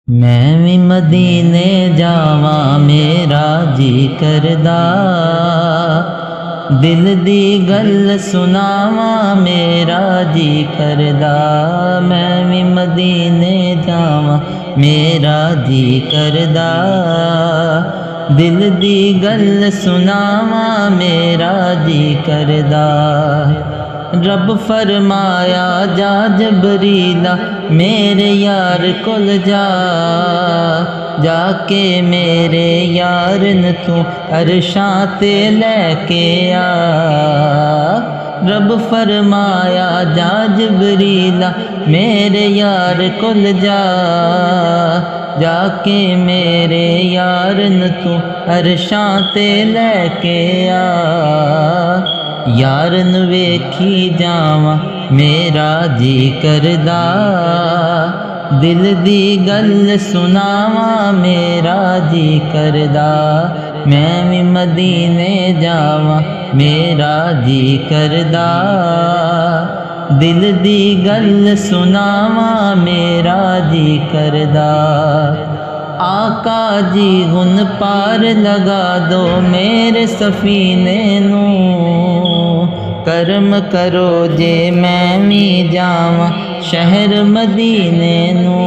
मैं भी मदीने जावा मेरा जी करदा, दिल दी गल सुनावा मेरा जी करदा। मैं भी मदीने जावा मेरा जी करदा, दिल दी गल सुनावा मेरा जी करदा। रब फरमाया जा जबरीला मेरे यार कोल जा, जाके मेरे यार न तू अरशां ते लैके आ। रब फरमाया जा जबरीला मेरे यार कोल जा, जाके मेरे यार न तू अरशां ते लैके आ। यार नू वेखी जावा मेरा जी करदा, दिल दी गल सुनावा मेरा जी करदा। मैं भी मदीने जावा मेरा जी करदा, दिल दी गल सुनावा मेरा जी करदा। आका जी हुन पार लगा दो मेरे सफीने नू, करम करो जे मैं भी जावा शहर मदीने नू।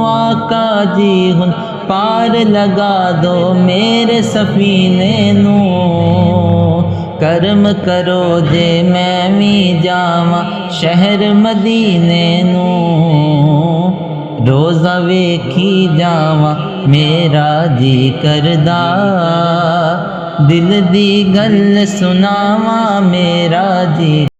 आका जी हुन पार लगा दो मेरे सफीने नू, करम करो जे मैं भी जावा शहर मदीने नू। रोज़ा वेखी जावा मेरा जी करदा, दिल दी गल सुनावा मेरा जी